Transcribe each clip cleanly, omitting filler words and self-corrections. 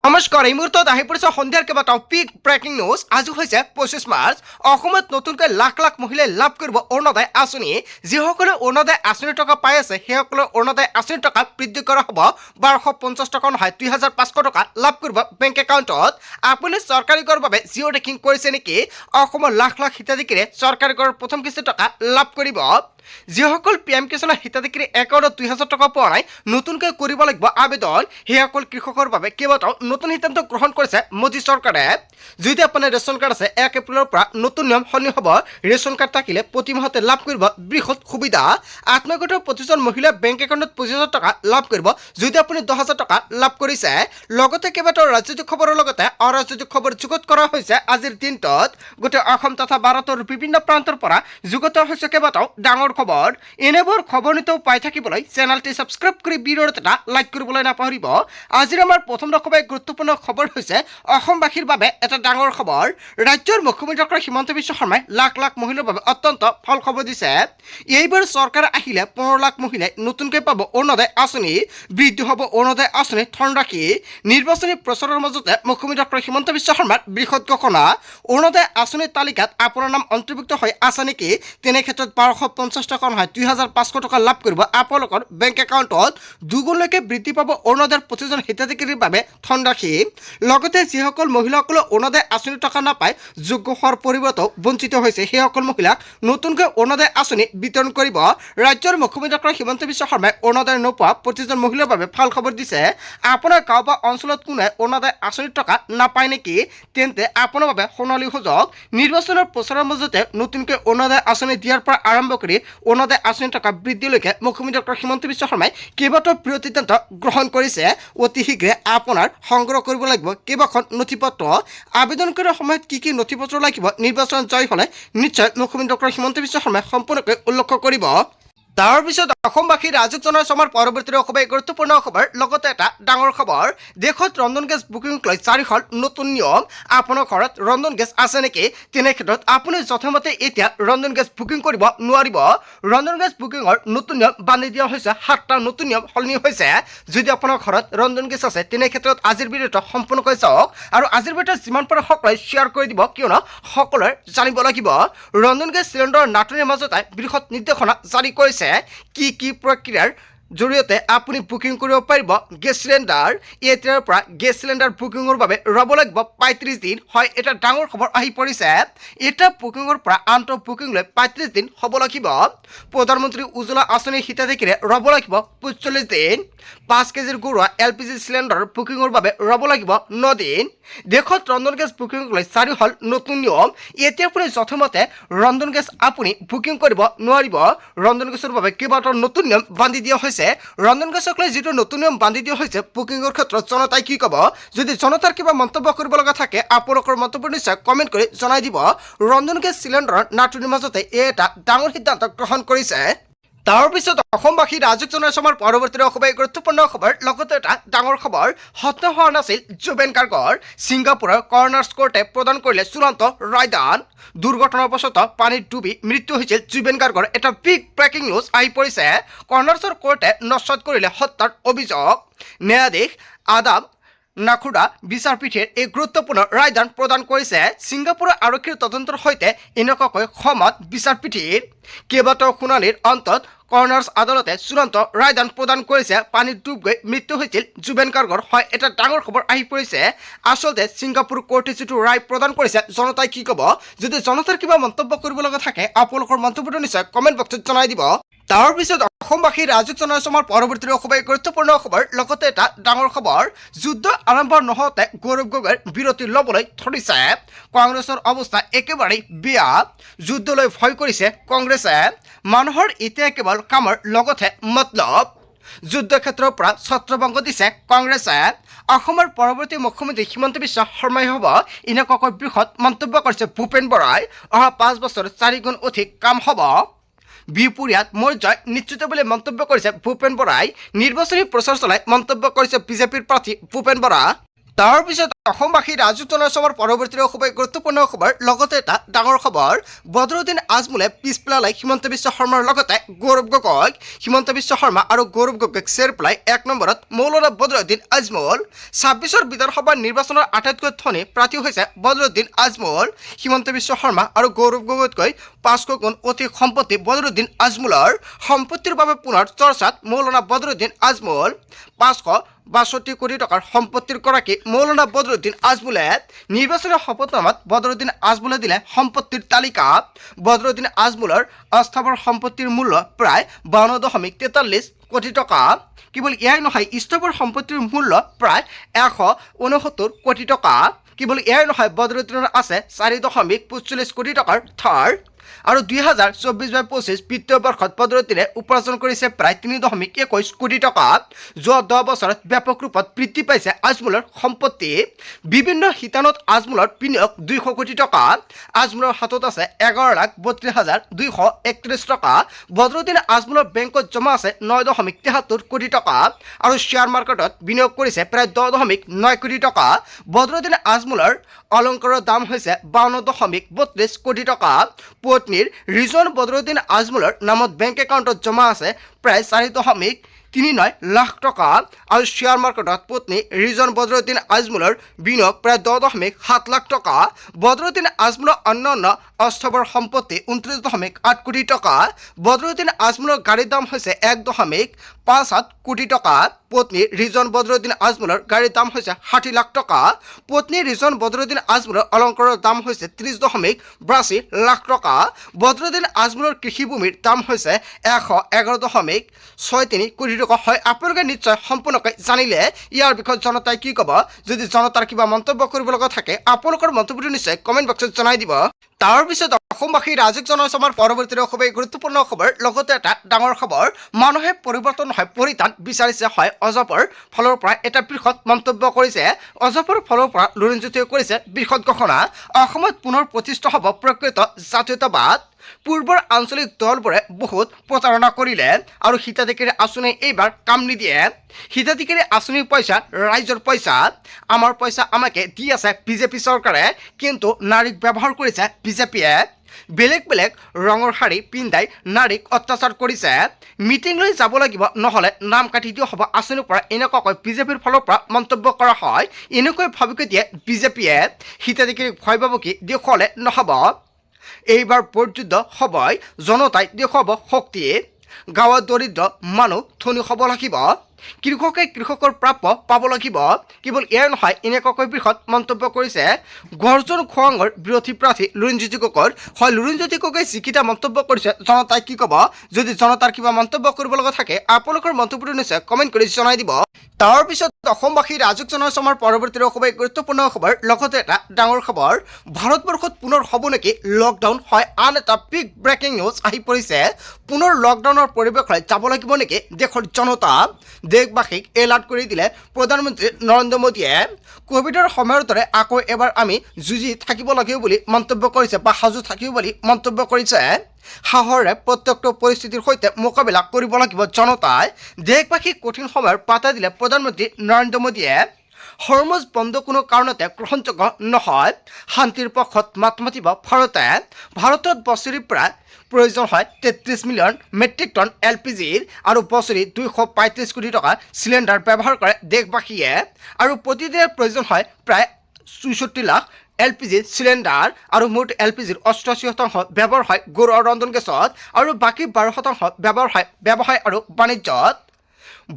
নমস্কাৰ, এই মুহূৰ্তত আহি পৰিছে সন্ধিয়াৰ কেইবাটাও পিক ব্ৰেকিং নিউজ। আজি হৈছে 25 মাৰ্চ। অসমত নতুনকৈ লাখ লাখ মহিলাই লাভ কৰিব অৰুণোদয় আঁচনি। যিসকলে অৰুণোদয় আঁচনিৰ টকা পাই আছে সেইসকলৰ অৰুণোদয় আঁচনিৰ টকা বৃদ্ধি কৰা হ'ব 1250 টকা নহয় 2500 টকা লাভ কৰিব বেংক একাউণ্টত। আপুনি চৰকাৰী কৰৰ বাবে জিঅ' ৰেকিং কৰিছে নেকি? অসমৰ লাখ লাখ হিতাধিকাৰীয়ে চৰকাৰী কৰৰ প্ৰথম কিস্তি টকা লাভ কৰিব। যিসকল PM কিষাণৰ হিতাধিকাৰী একাউণ্টত 2000 টকা পোৱা নাই, নতুনকৈ কৰিব লাগিব আবেদন। সেইসকল কৃষকৰ বাবে কেইবাটাও নতুন সিদ্ধান্ত গ্ৰহণ কৰিছে মোদী চৰকাৰে। যদি আপোনাৰ ৰেচন কাৰ্ড আছে 1 এপ্ৰিলৰ পৰা নতুন নিয়ম সলনি হ'ব। ৰেচন কাৰ্ড থাকিলে প্ৰতি মাহতে লাভ কৰিব বৃহৎ সুবিধা। আত্মগত প্ৰতিজন মহিলাই বেংক একাউণ্টত 25,000 টকা লাভ কৰিব যদি আপুনি 10,000 টকা লাভ কৰিছে। লগতে কেইবাটাও ৰাজনৈতিক খবৰৰ লগতে অৰাজনৈতিক খবৰ যুগুত কৰা হৈছে আজিৰ দিনটোত। গোটেই অসম তথা ভাৰতৰ বিভিন্ন প্ৰান্তৰ পৰা যুগুত হৈছে কেইবাটাও ডাঙৰ খবৰ। এনেবোৰ খবৰ নিতৌ পাই থাকিবলৈ চেনেলটি ছাবস্ক্ৰাইব কৰি ভিডিঅ'ত এটা লাইক কৰিবলৈ নাপাহৰিব। আজিৰ আমাৰ প্ৰথম ৰকমেৰ গুৰুত্বপূৰ্ণ খবৰ হৈছে অসমবাসীৰ বাবে এটা ডাঙৰ খবৰ। ৰাজ্যৰ মুখ্যমন্ত্ৰী ডক্টৰ হিমন্ত বিশ্ব শৰ্মাই লাখ লাখ মহিলাৰ বাবে অত্যন্ত ভাল খবৰ দিছে। এইবাৰ চৰকাৰ আহিলে 15 লাখ মহিলাই নতুনকৈ পাব অৰুণোদয় আঁচনি। বৃদ্ধি হ'ব অৰুণোদয় আঁচনি ধনৰাশি। নিৰ্বাচনী প্ৰচাৰৰ মাজতে মুখ্যমন্ত্ৰী ডক্টৰ হিমন্ত বিশ্ব শৰ্মাৰ বৃহৎ ঘোষণা। অৰুণোদয় আঁচনিৰ তালিকাত আপোনাৰ নাম অন্তৰ্ভুক্ত হৈ আছে নেকি? তেনে ক্ষেত্ৰত 1250 টকা নহয় 2500 টকা লাভ কৰিব আপোনালোকৰ বেংক একাউণ্টত। দুগুণলৈকে বৃদ্ধি পাব অৰুণোদয়ৰ প্ৰতিজন হিতাধিকাৰীৰ বাবে ধনৰাশি। লগতে যিসকল মহিলাসকলে অৰুণোদয় আঁচনিৰ টকা নাপায়, যোগ্য হোৱাৰ পৰিৱৰ্তেও বঞ্চিত হৈছে, সেইসকল মহিলাক নতুনকৈ অৰুণোদয় আঁচনি বিতৰণ কৰিব। ৰাজ্যৰ মুখ্যমন্ত্ৰী ডক্টৰ হিমন্ত বিশ্ব শৰ্মাই অৰুণোদয় নোপোৱা প্ৰতিজন মহিলাৰ বাবে ভাল খবৰ দিছে। আপোনাৰ গাঁও বা অঞ্চলত কোনোৱে অৰুণোদয় আঁচনিৰ টকা নাপায় নেকি? তেন্তে আপোনাৰ বাবে সোণালী সুযোগ। নিৰ্বাচনৰ প্ৰচাৰৰ মাজতে নতুনকৈ অৰুণোদয় আঁচনি দিয়াৰ পৰা আৰম্ভ কৰি অৰুণোদয় আঁচনিৰ টকা বৃদ্ধিলৈকে মুখ্যমন্ত্ৰী ডক্টৰ হিমন্ত বিশ্ব শৰ্মাই কেইবাটাও বৃহৎ সিদ্ধান্ত গ্ৰহণ কৰিছে। অতি শীঘ্ৰে আপোনাৰ সংগ্ৰহ কৰিব লাগিব কেইবাখন নথিপত্ৰ। আবেদন কৰাৰ সময়ত কি কি নথিপত্ৰ লাগিব নিৰ্বাচন জয় হ'লে নিশ্চয় মুখ্যমন্ত্ৰী ডক্টৰ হিমন্ত বিশ্ব শৰ্মাই সম্পূৰ্ণকৈ উল্লেখ কৰিব। তাৰ পিছত অসমবাসী ৰাজক জনাই আমাৰ পৰৱৰ্তী খুবেই গুৰুত্বপূৰ্ণ খবৰ। লগতে এটা ডাঙৰ খবৰ, দেশত ৰন্ধন গেছ বুকিং লৈ জাৰি হ'ল নতুন নিয়ম। আপোনাৰ ঘৰত ৰন্ধন গেছ আছে নেকি? তেনে ক্ষেত্ৰত আপুনি যথামতে এতিয়া ৰন্ধন গেছ বুকিং কৰিব নোৱাৰিব। ৰন্ধন গেছ বুকিঙৰ নতুন নিয়ম বান্ধি দিয়া হৈছে। 7টা নতুন নিয়ম সলনি হৈছে। যদি আপোনাৰ ঘৰত ৰন্ধন গেছ আছে তেনে ক্ষেত্ৰত আজিৰ ভিডিঅ'টো সম্পূৰ্ণকৈ চাওক আৰু আজিৰ ভিডিঅ'ত যিমান পাৰে সকলোৱে শ্বেয়াৰ কৰি দিব, কিয়নো সকলোৱে জানিব লাগিব। ৰন্ধন গেছ চিলিণ্ডাৰৰ নাটনিৰ মাজতে বৃহৎ নিৰ্দেশনা জাৰি কৰিছে। কি কি প্ৰক্ৰিয়াৰ জৰিয়তে আপুনি বুকিং কৰিব পাৰিব গেছ চিলিণ্ডাৰ। এতিয়াৰ পৰা গেছ চিলিণ্ডাৰ বুকিঙৰ বাবে ৰ'ব লাগিব 35 দিন। হয়, এটা ডাঙৰ খবৰ আহি পৰিছে। এটা বুকিঙৰ পৰা আনটো বুকিংলৈ 35 দিন হ'ব লাগিব। প্ৰধানমন্ত্ৰী উজ্জ্বলা আঁচনিৰ হিতাধিকাৰীয়ে ৰ'ব লাগিব 45 দিন। 5 কেজিৰ ঘৰুৱা LPG চিলিণ্ডাৰ বুকিঙৰ বাবে ৰ'ব লাগিব 9 দিন। দেশত ৰন্ধন গেছ বুকিং লৈ জাৰি হ'ল নতুন নিয়ম। এতিয়া আপুনি যথামতে ৰন্ধন গেছ আপুনি বুকিং কৰিব নোৱাৰিব। ৰন্ধন গেছৰ বাবে কেইবাটাও নতুন নিয়ম বান্ধি দিয়া হৈছে। ৰন্ধন গেছক লৈ যিটো নতুন নিয়ম বান্ধি দিয়া হৈছে, বুকিঙৰ ক্ষেত্ৰত জনতাই কি ক'ব? যদি জনতাৰ কিবা মন্তব্য কৰিব লগা থাকে আপোনালোকৰ মন্তব্য নিশ্চয় কমেণ্ট কৰি জনাই দিব। ৰন্ধন গেছ চিলিণ্ডাৰৰ নাটনিৰ মাজতে এটা ডাঙৰ সিদ্ধান্ত গ্ৰহণ কৰিছে। তাৰ পিছত অসমবাসী ৰাজক জনাই আমাৰ পৰৱৰ্তী খুবেই গুৰুত্বপূৰ্ণ খবৰ। লগতে এটা ডাঙৰ খবৰ, হত্যা হোৱা নাছিল জুবেন গাৰ্গৰ। ছিংগাপুৰৰ কৰ্নাৰ্ছ কোৰ্টে প্ৰদান কৰিলে চূড়ান্ত ৰায়দান। দুৰ্ঘটনাবশতঃ পানীত ডুবি মৃত্যু হৈছিল জুবেন গাৰ্গৰ। এটা বিগ ব্ৰেকিং নিউজ আহি পৰিছে। কৰ্নাৰ্ছৰ কোৰ্টে নস্যাৎ কৰিলে হত্যাৰ অভিযোগ। ন্যায়াধীশ আদাম নাখুদা বিচাৰপীঠে এই গুৰুত্বপূৰ্ণ ৰায়দান প্ৰদান কৰিছে। ছিংগাপুৰৰ আৰক্ষীৰ তদন্তৰ সৈতে এনেকুৱাকৈ সহমত বিচাৰপীঠৰ। কেইবাটাও শুনানিৰ অন্তত কৰ্নাৰ্ছ আদালতে চূড়ান্ত ৰায়দান প্ৰদান কৰিছে। পানীত ডুব গৈ মৃত্যু হৈছিল জুবেন গাৰ্গৰ। হয়, এটা ডাঙৰ খবৰ আহি পৰিছে। আচলতে ছিংগাপুৰ কোৰ্টে যিটো ৰায় প্ৰদান কৰিছে, জনতাই কি ক'ব? যদি জনতাৰ কিবা মন্তব্য কৰিব লগা থাকে আপোনালোকৰ মন্তব্যটো নিশ্চয় কমেণ্ট বক্সত জনাই দিব। তাৰ পিছত অসমবাসী ৰাজক জনাই আমাৰ পৰৱৰ্তী খুবেই গুৰুত্বপূৰ্ণ খবৰ। লগতে এটা ডাঙৰ খবৰ, যুদ্ধ আৰম্ভ নহওঁতে গৌৰৱ গগৈৰ বিৰতি ল'বলৈ ধৰিছে। কংগ্ৰেছৰ অৱস্থা একেবাৰেই বেয়া। যুদ্ধলৈ ভয় কৰিছে কংগ্ৰেছে। মানুহৰ এতিয়া কেৱল কামৰ লগতে মতলব। যুদ্ধক্ষেত্ৰৰ পৰা ছত্ৰভংগ দিছে কংগ্ৰেছে। অসমৰ পৰৱৰ্তী মুখ্যমন্ত্ৰী হিমন্ত বিশ্ব শৰ্মাই হ'ব, এনেকুৱাকৈ বৃহৎ মন্তব্য কৰিছে ভূপেন বৰাই। অহা 5 বছৰ 4 গুণ অধিক কাম হ'ব। বিপুৰীয়াত মোৰ জয় নিশ্চিত বুলি মন্তব্য কৰিছে ভূপেন বৰাই। নিৰ্বাচনী প্ৰচাৰ চলাই মন্তব্য কৰিছে বিজেপিৰ প্ৰাৰ্থী ভূপেন বৰা। তাৰ পিছত অসমবাসী ৰাজুক জনসভাৰ পৰৱৰ্তী খুবেই গুৰুত্বপূৰ্ণ খবৰ লগতে এটা ডাঙৰ খবৰ বদৰুদ্দিন আজমলে পিছ পেলালে হিমন্ত বিশ্ব শৰ্মাৰ লগতে গৌৰৱ গগৈক হিমন্ত বিশ্ব শৰ্মা আৰু গৌৰৱ গগৈক চেৰ পেলাই 1 নম্বৰত মৌলানা বদৰুদ্দিন আজমল 26ৰ বিধানসভা নিৰ্বাচনৰ আটাইতকৈ ধনী প্ৰাৰ্থী হৈছে বদৰুদ্দিন আজমল হিমন্ত বিশ্ব শৰ্মা আৰু গৌৰৱ গগৈতকৈ 500 গুণ অধিক সম্পত্তি বদৰুদ্দিন আজমলৰ সম্পত্তিৰ বাবে পুনৰ চৰ্চাত মৌলানা বদৰুদ্দিন আজমল 562 কোটি টকাৰ সম্পত্তিৰ গৰাকী মৌলানা বদৰুদ্দিন আজমলে নিৰ্বাচনী শপতনামাত বদৰুদ্দিন আজমলে দিলে সম্পত্তিৰ তালিকা বদৰুদ্দিন আজমলৰ অস্থাৱৰ সম্পত্তিৰ মূল্য প্ৰায় 52.43 কোটি টকা কেৱল ইয়াই নহয় স্থাৱৰ সম্পত্তিৰ মূল্য প্ৰায় 169 কোটি টকা কেৱল ইয়াই নহয় বদৰুদ্দিনৰ আছে 4.45 কোটি টকাৰ থাৰ আৰু 2024-25 বিত্তীয় বৰ্ষত বদৰুদ্দিনে উপাৰ্জন কৰিছে প্ৰায় 3.21 কোটি টকা যোৱা 10 বছৰত ব্যাপক ৰূপত বৃদ্ধি পাইছে আজমলৰ সম্পত্তি বিভিন্ন শিতানত আজমলৰ বিনিয়োগ 200 কোটি টকা আজমলৰ হাতত আছে 11,32,231 টকা বদৰুদ্দিন আজমলৰ বেংকত জমা আছে 9.73 কোটি টকা আৰু শ্বেয়াৰ মাৰ্কেটত বিনিয়োগ কৰিছে প্ৰায় 10.9 কোটি টকা বদৰুদ্দিন আজমলৰ অলংকাৰৰ দাম হৈছে 52.32 কোটি টকা পত্নীৰ ৰিজন বদৰুদ্দিন আজমলৰ নামত বেংক একাউণ্টত জমা আছে প্ৰায় 4.39 লাখ টকা আৰু শ্বেয়াৰ মাৰ্কেটত পত্নী ৰিজন বদৰুদ্দিন আজমলৰ বিনিয়োগ প্ৰায় 10.7 লাখ টকা বদৰুদ্দিন আজমলৰ অন্যান্য অস্থাৱৰ সম্পত্তি 29.8 কোটি টকা বদৰুদ্দিন আজমলৰ গাড়ীৰ দাম হৈছে 1.57 কোটি টকা পত্নী ৰিজন বদৰুদ্দিন আজমলৰ গাড়ীৰ দাম হৈছে 60 লাখ টকা পত্নী ৰিজন বদৰুদ্দিন আজমলৰ অলংকাৰৰ দাম হৈছে 30.82 লাখ টকা বদৰুদ্দিন আজমলৰ কৃষিভূমিৰ দাম হৈছে 111.63 কোটি টকা হয় আপোনালোকে নিশ্চয় সম্পূৰ্ণকৈ জানিলে ইয়াৰ বিষয়ে জনতাই কি ক'ব যদি জনতাৰ কিবা মন্তব্য কৰিব লগা থাকে আপোনালোকৰ মন্তব্যটো নিশ্চয় কমেণ্ট বক্সত জনাই দিব তাৰ পিছত অসমবাসী ৰাজুক জনসভাৰ পৰৱৰ্তী খুবেই গুৰুত্বপূৰ্ণ খবৰ লগতে এটা ডাঙৰ খবৰ মানুহে পৰিৱৰ্তন হয় পৰিত্ৰাণ বিচাৰিছে হয় অজপৰ ফলৰ পৰা এটা বৃহৎ মন্তব্য কৰিছে অজপৰ ফলৰ পৰা লুৰিণজ্যোতিয়ে কৰিছে বৃহৎ ঘোষণা অসমত পুনৰ প্ৰতিষ্ঠা হ'ব প্ৰকৃত জাতীয়তাবাদ পূৰ্বৰ আঞ্চলিক দলবোৰে বহুত প্ৰতাৰণা কৰিলে আৰু হিতাধিকাৰী আঁচনি এইবাৰ কাম নিদিয়ে হিতাধিকাৰী আঁচনিৰ পইচা ৰাইজৰ পইচা আমাৰ পইচা আমাকে দি আছে বিজেপি চৰকাৰে কিন্তু নাৰীক ব্যৱহাৰ কৰিছে বিজেপিয়ে বেলেগ বেলেগ ৰঙৰ শাৰী পিন্ধাই নাৰীক অত্যাচাৰ কৰিছে মিটিং লৈ যাব লাগিব নহ'লে নাম কাটি দিয়া হ'ব আঁচনিৰ পৰা এনেকুৱাকৈ বিজেপিৰ ফালৰ পৰা মন্তব্য কৰা হয় এনেকৈ ভাবিকৈ দিয়ে বিজেপিয়ে হিতাধিকাৰীক ভয় ভাবুকি দেখুৱালে নহ'ব এইবাৰ ভোটযুদ্ধ হ'বই জনতাই দেখুৱাব শক্তি গাঁৱৰ দৰিদ্ৰ মানুহ ধনী হ'ব লাগিব কৃষকে কৃষকৰ প্ৰাপ্য পাব লাগিব কেৱল এয়াই নহয় এনেকুৱাকৈ বৃহৎ মন্তব্য কৰিছে গৰ্জন খোৱাঙৰ বিৰোধী প্ৰাৰ্থী লুৰিণজ্যোতি গগৈ হয় লুৰিণজ্যোতি গগৈ যিকেইটা মন্তব্য কৰিছে জনতাই কি ক'ব যদি জনতাৰ কিবা মন্তব্য কৰিব লগা থাকে আপোনালোকৰ মন্তব্যটো নিশ্চয় কমেণ্ট কৰি জনাই দিব তাৰ পিছত অসমবাসী ৰাজুক জনসভাৰ পৰৱৰ্তী খুবেই গুৰুত্বপূৰ্ণ খবৰ লগতে এটা ডাঙৰ খবৰ ভাৰতবৰ্ষত পুনৰ হ'ব নেকি লকডাউন হয় আন এটা বিগ ব্ৰেকিং নিউজ আহি পৰিছে পুনৰ লকডাউনৰ পৰিৱেশলৈ যাব লাগিব নেকি দেশৰ জনতা দেশবাসীক এলাৰ্ট কৰি দিলে প্ৰধানমন্ত্ৰী নৰেন্দ্ৰ মোদীয়ে কোভিডৰ সময়ৰ দৰে আকৌ এবাৰ আমি যুঁজি থাকিব লাগিব বুলি মন্তব্য কৰিছে বা সাজু থাকিব বুলি মন্তব্য কৰিছে সাহসেৰে প্ৰত্যেকটো পৰিস্থিতিৰ সৈতে মোকাবিলা কৰিব লাগিব জনতাই দেশবাসীক কঠিন সময়ৰ পাতা দিলে প্ৰধানমন্ত্ৰী নৰেন্দ্ৰ মোদীয়ে হৰমুজ বন্ধ কোনো কাৰণতে গ্ৰহণযোগ্য নহয় শান্তিৰ পক্ষত মাত মাতিব ভাৰতত বছৰি প্ৰায় প্ৰয়োজন হয় 33 মিলিয়ন মেট্ৰিক টন LPGৰ আৰু বছৰি 235 কোটি টকা চিলিণ্ডাৰ ব্যৱহাৰ কৰে দেশবাসীয়ে আৰু প্ৰতিদিনে প্ৰয়োজন হয় প্ৰায় 64 লাখ LPG চিলিণ্ডাৰ আৰু মুঠ LPGৰ 88% ব্যৱহাৰ হয় ঘৰুৱা ৰন্ধন গেছত আৰু বাকী 12% ব্যৱহাৰ হয় ব্যৱসায় আৰু বাণিজ্যত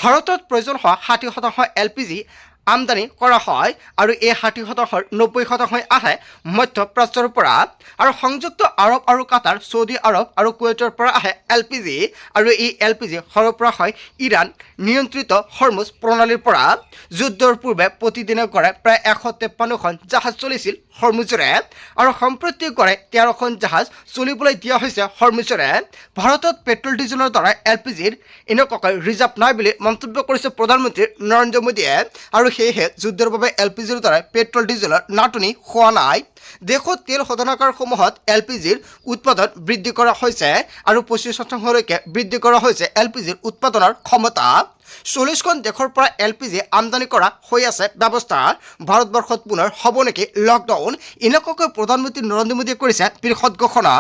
ভাৰতত প্ৰয়োজন হোৱা 60% LPG আমদানি কৰা হয় আৰু এই 60%ৰ 90% আহে মধ্যপ্ৰাচ্যৰ পৰা আৰু সংযুক্ত আৰব আৰু কাটাৰ সৌদি আৰব আৰু কুৱেইটৰ পৰা আহে LPG আৰু এই LPG সৰবৰাহ হয় ইৰাণ নিয়ন্ত্ৰিত হৰমুজ প্ৰণালীৰ পৰা যুদ্ধৰ পূৰ্বে প্ৰতিদিনে গড়ে প্ৰায় 153খন জাহাজ চলিছিল হৰমুজেৰে আৰু সম্প্ৰতি গড়ে 13খন জাহাজ চলিবলৈ দিয়া হৈছে হৰমুজেৰে ভাৰতত পেট্ৰল ডিজেলৰ দ্বাৰা LPGৰ এনেকুৱাকৈ ৰিজাৰ্ভ নাই বুলি মন্তব্য কৰিছে প্ৰধানমন্ত্ৰী নৰেন্দ্ৰ মোদীয়ে আৰু সেয়েহে যুদ্ধৰ বাবে LPGৰ দ্বাৰা পেট্ৰল ডিজেলৰ নাটনি হোৱা নাই। দেশত তেল শোধনাগাৰসমূহত LPGৰ উৎপাদন বৃদ্ধি কৰা হৈছে আৰু 25% বৃদ্ধি কৰা হৈছে LPGৰ উৎপাদনৰ ক্ষমতা। 40খন দেশৰ পৰা LPG আমদানি কৰা হৈ আছে ব্যৱস্থা। ভাৰতবৰ্ষত পুনৰ হ'ব নেকি লকডাউন? এনেকুৱাকৈ প্ৰধানমন্ত্ৰী নৰেন্দ্ৰ মোদীয়ে কৰিছে বৃহৎ ঘোষণা।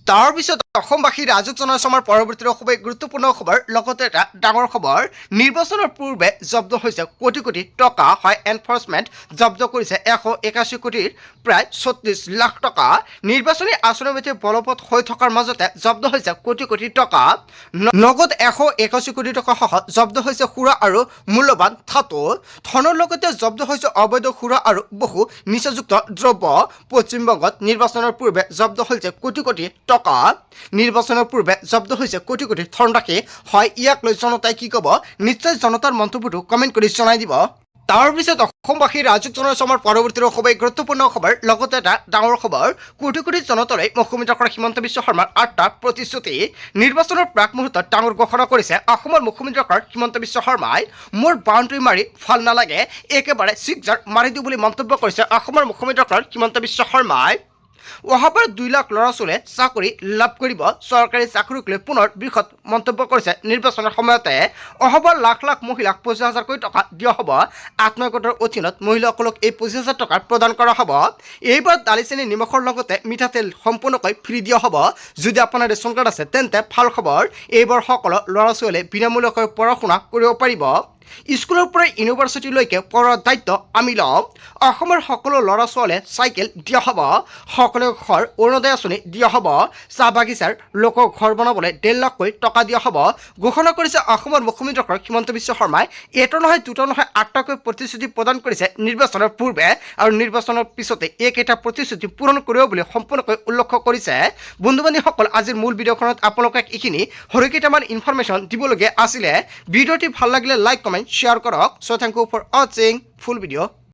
তাৰ পিছত অসমবাসী ৰাজক জনাইছে আমাৰ পৰৱৰ্তী খুবেই গুৰুত্বপূৰ্ণ খবৰ। লগতে এটা ডাঙৰ খবৰ, নিৰ্বাচনৰ পূৰ্বে জব্দ হৈছে কোটি কোটি টকা। হয়, এনফৰ্চমেণ্ট জব্দ কৰিছে 181 কোটিৰ প্ৰায় 36 লাখ টকা। নিৰ্বাচনী আচৰণবিধি বলবৎ হৈ থকাৰ মাজতে জব্দ হৈছে কোটি কোটি টকা। নগদ 181 কোটি টকা সহ জব্দ হৈছে সুৰা আৰু মূল্যৱান ধাতু। ধনৰ লগতে জব্দ হৈছে অবৈধ সুৰা আৰু বহু নিচাযুক্ত দ্ৰব্য। পশ্চিমবংগত নিৰ্বাচনৰ পূৰ্বে জব্দ হৈছে কোটি কোটি টকা। নিৰ্বাচনৰ পূৰ্বে জব্দ হৈছে কোটি কোটি ধনৰাশি। হয়, ইয়াক লৈ জনতাই কি ক'ব? নিশ্চয় জনতাৰ মন্তব্যটো কমেণ্ট কৰি জনাই দিব। তাৰ পিছত অসমবাসী ৰাজক জনাইছে আমাৰ পৰৱৰ্তী খুবেই গুৰুত্বপূৰ্ণ খবৰ। লগতে এটা ডাঙৰ খবৰ, কোটি কোটি জনতালৈ মুখ্যমন্ত্ৰী ডক্টৰ হিমন্ত বিশ্ব শৰ্মাৰ 8টা প্ৰতিশ্ৰুতি। নিৰ্বাচনৰ প্ৰাক মুহূৰ্তত ডাঙৰ ঘোষণা কৰিছে অসমৰ মুখ্যমন্ত্ৰী ডক্টৰ হিমন্ত বিশ্ব শৰ্মাই। মোৰ বাউণ্ডৰী মাৰি ভাল নালাগে, একেবাৰে চিকজাৰ মাৰি দিওঁ বুলি মন্তব্য কৰিছে অসমৰ মুখ্যমন্ত্ৰী ডক্টৰ হিমন্ত বিশ্ব শৰ্মাই। অহাবাৰ 2 লাখ ল'ৰা ছোৱালীয়ে চাকৰি লাভ কৰিব। চৰকাৰী চাকৰিক লৈ পুনৰ বৃহৎ মন্তব্য কৰিছে নিৰ্বাচনৰ সময়তে। অহাবাৰ লাখ লাখ মহিলাক 25,000কৈ টকা দিয়া হ'ব। আত্মসহায়ক অধীনত মহিলাসকলক এই 25,000 টকা প্ৰদান কৰা হ'ব। এইবাৰ দালি চেনি নিমখৰ লগতে মিঠাতেল সম্পূৰ্ণকৈ ফ্ৰী দিয়া হ'ব। যদি আপোনাৰ ৰেচন কাৰ্ড আছে তেন্তে ভাল খবৰ, এইবাৰ সকলো ল'ৰা ছোৱালীয়ে বিনামূলীয়াকৈ পঢ়া শুনা কৰিব পাৰিব। স্কুলৰ পৰা ইউনিভাৰ্চিটিলৈকে পঢ়াৰ দায়িত্ব আমি ল'ম। অসমৰ সকলো ল'ৰা ছোৱালীয়ে চাইকেল দিয়া হ'ব। সকলো ঘৰ অৰুণোদয় আঁচনি দিয়া হ'ব। চাহ বাগিচাৰ লোকক ঘৰ বনাবলৈ 1.5 লাখকৈ টকা দিয়া হ'ব। ঘোষণা কৰিছে অসমৰ মুখ্যমন্ত্ৰী ডক্টৰ হিমন্ত বিশ্ব শৰ্মাই। এটা নহয়, দুটা নহয়, 8টাকৈ প্ৰতিশ্ৰুতি প্ৰদান কৰিছে নিৰ্বাচনৰ পূৰ্বে আৰু নিৰ্বাচনৰ পিছতে এইকেইটা প্ৰতিশ্ৰুতি পূৰণ কৰিব বুলি সম্পূৰ্ণকৈ উল্লেখ কৰিছে। বন্ধু বান্ধৱীসকল, আজিৰ মূল ভিডিঅ'খনত আপোনালোকক এইখিনি সৰু কেইটামান ইনফৰমেশ্যন দিবলগীয়া আছিলে। ভিডিঅ'টি ভাল লাগিলে লাইক কমেণ্ট শ্বেয়াৰ কৰক। চ' থেংক ইউ ফৰ ৱাচিং ফুল ভিডিঅ'।